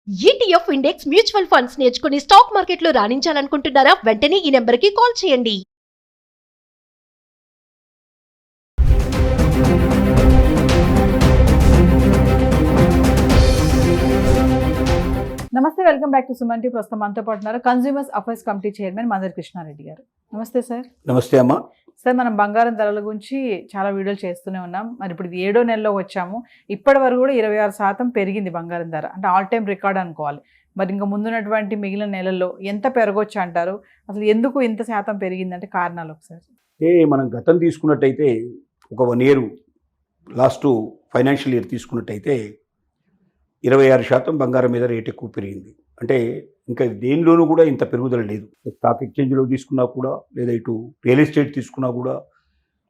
ETF index mutual funds నేర్చుకుని stock మార్కెట్లో రాణించాలనుకుంటున్నారా? వెంటనే ఈ నెంబర్కి కాల్ చేయండి. Namaste, welcome back to Suman TV. ప్రస్తుతం మనతో పాటు ఉన్నారు consumers affairs committee chairman Mandari Krishna గారు. నమస్తే సార్. నమస్తే అమ్మా. సార్, మనం బంగారం ధరల గురించి చాలా వీడియోలు చేస్తూనే ఉన్నాం. మరి ఇప్పుడు ఇది 7వ నెలలో వచ్చాము. ఇప్పటి వరకు కూడా 26% పెరిగింది బంగారం ధర, అంటే ఆల్ టైమ్ రికార్డ్ అనుకోవాలి. మరి ఇంకా ముందున్నటువంటి మిగిలిన నెలల్లో ఎంత పెరగొచ్చు అంటారు? అసలు ఎందుకు ఇంత శాతం పెరిగిందంటే కారణాలు ఒకసారి. మనం గతం తీసుకున్నట్టయితే ఒక 1 ఇయర్ లాస్ట్ ఫైనాన్షియల్ ఇయర్ తీసుకున్నట్టయితే 26% బంగారం మీద రేట్ ఎక్కువ పెరిగింది. అంటే ఇంకా దేనిలోనూ కూడా ఇంత పెరుగుదల లేదు. స్టాక్ ఎక్స్చేంజ్లో తీసుకున్నా కూడా, లేదా ఇటు రియల్ ఎస్టేట్ తీసుకున్నా కూడా,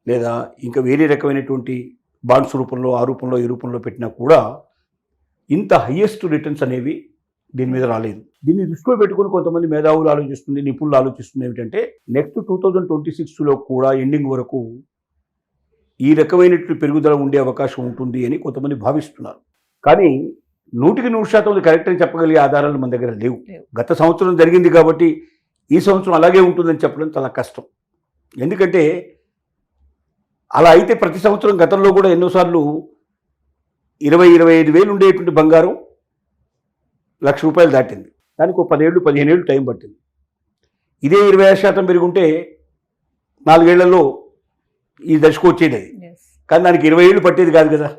లేదా ఇంకా వేరే రకమైనటువంటి బాండ్స్ రూపంలో, ఆ రూపంలో, ఈ రూపంలో పెట్టినా కూడా ఇంత హయ్యెస్ట్ రిటర్న్స్ అనేవి దీని మీద రాలేదు. దీన్ని దృష్టిలో పెట్టుకుని కొంతమంది మేధావులు ఆలోచిస్తుంది, నిపుణులు ఆలోచిస్తుంది ఏమిటంటే నెక్స్ట్ 2026లో కూడా ఎండింగ్ వరకు ఈ రకమైనటువంటి పెరుగుదల ఉండే అవకాశం ఉంటుంది అని కొంతమంది భావిస్తున్నారు. కానీ 100% కరెక్ట్ అని చెప్పగలిగే ఆధారాలు మన దగ్గర లేవు. గత సంవత్సరం జరిగింది కాబట్టి ఈ సంవత్సరం అలాగే ఉంటుందని చెప్పడం చాలా కష్టం. ఎందుకంటే అలా అయితే ప్రతి సంవత్సరం గతంలో కూడా ఎన్నోసార్లు 20-25 వేలు ఉండేటువంటి బంగారం ₹1,00,000 దాటింది. దానికి ఒక 10-15 ఏళ్ళు టైం పట్టింది. ఇదే 25% పెరుగుంటే 4 ఏళ్లలో ఈ దశకు వచ్చేది అది. కానీ దానికి 20 ఏళ్ళు పట్టేది కాదు కదా.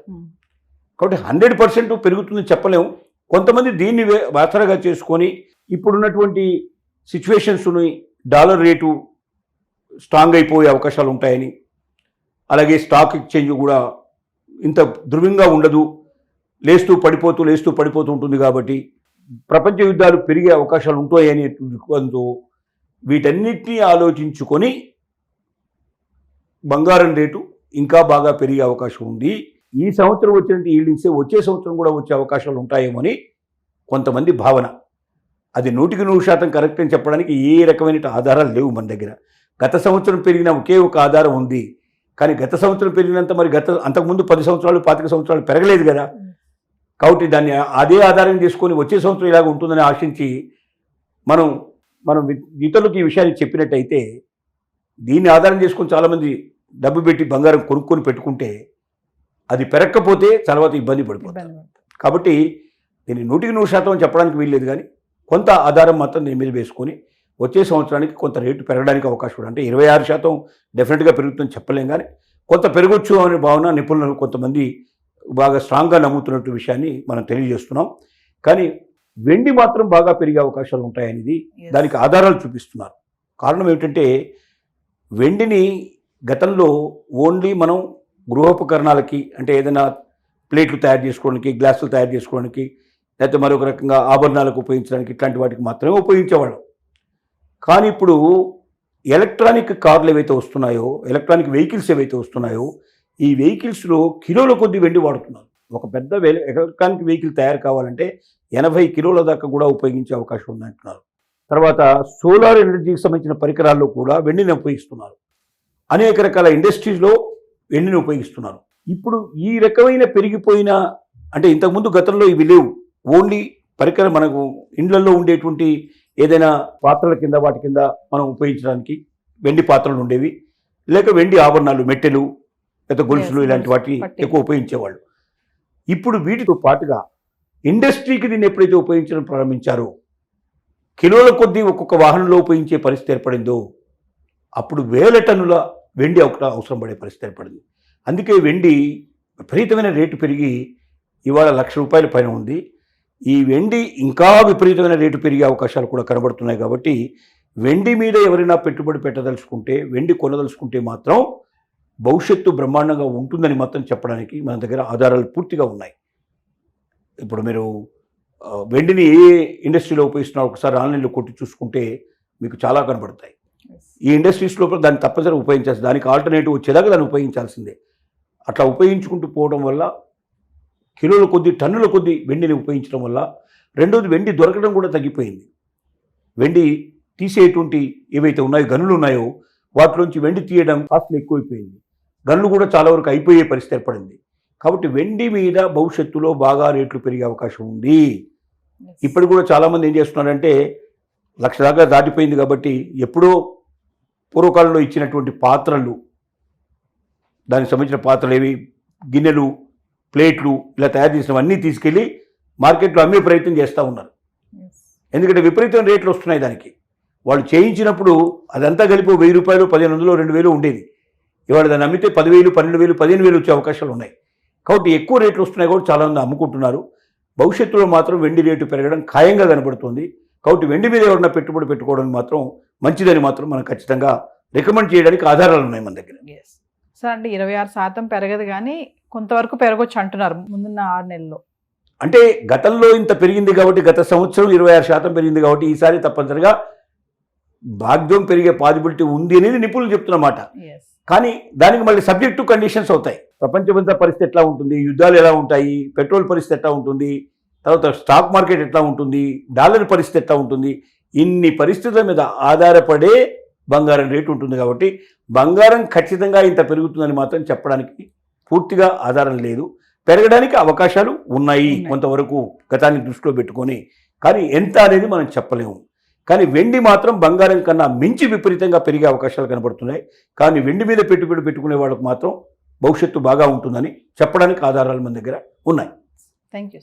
కాబట్టి 100% పెరుగుతుందని చెప్పలేము. కొంతమంది దీన్ని ఆసరాగా చేసుకొని ఇప్పుడున్నటువంటి సిచ్యువేషన్స్ని డాలర్ రేటు స్ట్రాంగ్ అయిపోయే అవకాశాలు ఉంటాయని, అలాగే స్టాక్ ఎక్స్చేంజ్ కూడా ఇంత ధృవంగా ఉండదు, లేస్తూ పడిపోతూ ఉంటుంది కాబట్టి ప్రపంచ యుద్ధాలు పెరిగే అవకాశాలు ఉంటాయని దృక్పథంతో వీటన్నిటినీ ఆలోచించుకొని బంగారం రేటు ఇంకా బాగా పెరిగే అవకాశం ఉంది. ఈ సంవత్సరం వచ్చినట్టు ఈల్డింగ్సే వచ్చే సంవత్సరం కూడా వచ్చే అవకాశాలు ఉంటాయేమో అని కొంతమంది భావన. అది 100% కరెక్ట్ అని చెప్పడానికి ఏ రకమైన ఆధారాలు లేవు మన దగ్గర. గత సంవత్సరం పెరిగిన ఒకే ఒక ఆధారం ఉంది. కానీ గత సంవత్సరం పెరిగినంత మరి అంతకుముందు 10 సంవత్సరాలు 25 సంవత్సరాలు పెరగలేదు కదా. కాబట్టి దాన్ని అదే ఆధారం చేసుకొని వచ్చే సంవత్సరం ఇలాగ ఉంటుందని ఆశించి మనం ఇతరులకు ఈ విషయాన్ని చెప్పినట్టయితే దీన్ని ఆధారం చేసుకొని చాలామంది డబ్బు పెట్టి బంగారం కొనుక్కొని పెట్టుకుంటే అది పెరగకపోతే తర్వాత ఇబ్బంది పడిపోతుంది. కాబట్టి దీన్ని 100% చెప్పడానికి వీల్లేదు. కానీ కొంత ఆధారం మాత్రం దీని మీద వేసుకొని వచ్చే సంవత్సరానికి కొంత రేటు పెరగడానికి అవకాశం ఉంది. అంటే 26% డెఫినెట్గా పెరుగుతుందని చెప్పలేం, కానీ కొంత పెరగొచ్చు అనే భావన నిపుణులు కొంతమంది బాగా స్ట్రాంగ్గా నమ్ముతున్నట్టు విషయాన్ని మనం తెలియజేస్తున్నాం. కానీ వెండి మాత్రం బాగా పెరిగే అవకాశాలు ఉంటాయనేది దానికి ఆధారాలు చూపిస్తున్నారు. కారణం ఏమిటంటే వెండిని గతంలో ఓన్లీ మనం గృహోపకరణాలకి, అంటే ఏదైనా ప్లేట్లు తయారు చేసుకోవడానికి, గ్లాసులు తయారు చేసుకోవడానికి, లేకపోతే మరొక రకంగా ఆభరణాలకు ఉపయోగించడానికి, ఇట్లాంటి వాటికి మాత్రమే ఉపయోగించేవాళ్ళం. కానీ ఇప్పుడు ఎలక్ట్రానిక్ కార్లు ఏవైతే వస్తున్నాయో, ఎలక్ట్రానిక్ వెహికల్స్ ఏవైతే వస్తున్నాయో, ఈ వెహికల్స్లో కిలోల కొద్ది వెండి వాడుతున్నారు. ఒక పెద్ద ఎలక్ట్రానిక్ వెహికల్ తయారు కావాలంటే 80 కిలోల దాకా కూడా ఉపయోగించే అవకాశం ఉందంటున్నారు. తర్వాత సోలార్ ఎనర్జీకి సంబంధించిన పరికరాల్లో కూడా వెండిని ఉపయోగిస్తున్నారు. అనేక రకాల ఇండస్ట్రీస్లో వెండిని ఉపయోగిస్తున్నారు. ఇప్పుడు ఈ రకమైన పెరిగిపోయిన, అంటే ఇంతకుముందు గతంలో ఇవి లేవు. ఓన్లీ పరికరం మనకు ఇండ్లలో ఉండేటువంటి ఏదైనా పాత్రల కింద, వాటి కింద మనం ఉపయోగించడానికి వెండి పాత్రలు ఉండేవి, లేక వెండి ఆభరణాలు, మెట్టెలు, లేక గొలుసులు, ఇలాంటి వాటి ఎక్కువ ఉపయోగించేవాళ్ళు. ఇప్పుడు వీటితో పాటుగా ఇండస్ట్రీకి దీన్ని ఎప్పుడైతే ఉపయోగించడం ప్రారంభించారో, కిలోల కొద్దీ ఒక్కొక్క వాహనంలో ఉపయోగించే పరిస్థితి ఏర్పడిందో, అప్పుడు 1000 టన్నుల వెండి అవసరం పడే పరిస్థితి ఏర్పడింది. అందుకే వెండి విపరీతమైన రేటు పెరిగి ఇవాళ ₹1,00,000 పైన ఉంది. ఈ వెండి ఇంకా విపరీతమైన రేటు పెరిగే అవకాశాలు కూడా కనబడుతున్నాయి. కాబట్టి వెండి మీద ఎవరైనా పెట్టుబడి పెట్టదలుచుకుంటే, వెండి కొనదలుచుకుంటే మాత్రం భవిష్యత్తు బ్రహ్మాండంగా ఉంటుందని మాత్రం చెప్పడానికి మన దగ్గర ఆధారాలు పూర్తిగా ఉన్నాయి. ఇప్పుడు మీరు వెండిని ఏ ఇండస్ట్రీలో ఉపయోగిస్తున్నారో ఒకసారి ఆన్లైన్లో కొట్టి చూసుకుంటే మీకు చాలా కనబడతాయి. ఈ ఇండస్ట్రీస్ లోపల దాన్ని తప్పనిసరిగా ఉపయోగించాల్సింది, దానికి ఆల్టర్నేటివ్ వచ్చేదాకా దాన్ని ఉపయోగించాల్సిందే. అట్లా ఉపయోగించుకుంటూ పోవడం వల్ల, కిలోల కొద్ది, టన్నుల కొద్ది వెండిని ఉపయోగించడం వల్ల, రెండోది వెండి దొరకడం కూడా తగ్గిపోయింది. వెండి తీసేటువంటి ఏవైతే ఉన్నాయో, గనులు ఉన్నాయో, వాటిలోంచి వెండి తీయడం కాస్ట్లు ఎక్కువైపోయింది. గనులు కూడా చాలా వరకు అయిపోయే పరిస్థితి ఏర్పడింది. కాబట్టి వెండి మీద భవిష్యత్తులో బాగా రేట్లు పెరిగే అవకాశం ఉంది. ఇప్పుడు కూడా చాలామంది ఏం చేస్తున్నారంటే 1,00,000 దాకా దాటిపోయింది కాబట్టి ఎప్పుడో పూర్వకాలంలో ఇచ్చినటువంటి పాత్రలు, దానికి సంబంధించిన పాత్రలు ఏవి, గిన్నెలు, ప్లేట్లు ఇలా తయారు చేసినవన్నీ తీసుకెళ్ళి మార్కెట్లో అమ్మే ప్రయత్నం చేస్తూ ఉన్నారు. ఎందుకంటే విపరీతమైన రేట్లు వస్తున్నాయి దానికి. వాళ్ళు చేయించినప్పుడు అదంతా కలిపి 1,000 రూపాయలు, 1,500, 2,000 ఉండేది. ఇవాళ దాన్ని అమ్మితే 10,000, 12,000, 15,000 వచ్చే అవకాశాలు ఉన్నాయి. కాబట్టి ఎక్కువ రేట్లు వస్తున్నాయి కూడా చాలామంది అమ్ముకుంటున్నారు. భవిష్యత్తులో మాత్రం వెండి రేటు పెరగడం ఖాయంగా కనబడుతుంది. కాబట్టి వెండి మీద ఎవరైనా పెట్టుబడి పెట్టుకోవడం మాత్రం మంచిదని మాత్రం మనం ఖచ్చితంగా రికమెండ్ చేయడానికి ఆధారాలు ఉన్నాయి మన దగ్గర. సార్ అంటే 26% పెరగదు కానీ కొంతవరకు పెరగొచ్చు అంటున్నారు ముందున్న 6 నెలల్లో. అంటే గతంలో ఇంత పెరిగింది కాబట్టి, గత సంవత్సరం 26% పెరిగింది కాబట్టి ఈసారి తప్పనిసరిగా భాగ్యం పెరిగే పాసిబిలిటీ ఉంది అనేది నిపుణులు చెప్తున్నమాట. కానీ దానికి మళ్ళీ సబ్జెక్ట్ టు కండిషన్స్ అవుతాయి. ప్రపంచమంతా పరిస్థితి ఎట్లా ఉంటుంది, యుద్ధాలు ఎలా ఉంటాయి, పెట్రోల్ పరిస్థితి ఎట్లా ఉంటుంది, తర్వాత స్టాక్ మార్కెట్ ఎట్లా ఉంటుంది, డాలర్ పరిస్థితి ఎట్లా ఉంటుంది, ఇన్ని పరిస్థితుల మీద ఆధారపడే బంగారం రేటు ఉంటుంది. కాబట్టి బంగారం ఖచ్చితంగా ఇంత పెరుగుతుందని మాత్రం చెప్పడానికి పూర్తిగా ఆధారం లేదు. పెరగడానికి అవకాశాలు ఉన్నాయి కొంతవరకు గతాన్ని దృష్టిలో పెట్టుకొని, కానీ ఎంత అనేది మనం చెప్పలేము. కానీ వెండి మాత్రం బంగారం కన్నా మించి విపరీతంగా పెరిగే అవకాశాలు కనబడుతున్నాయి. కానీ వెండి మీద పెట్టుబడి పెట్టుకునే వాళ్ళకు మాత్రం భవిష్యత్తు బాగా ఉంటుందని చెప్పడానికి ఆధారాలు మన దగ్గర ఉన్నాయి. Thank you.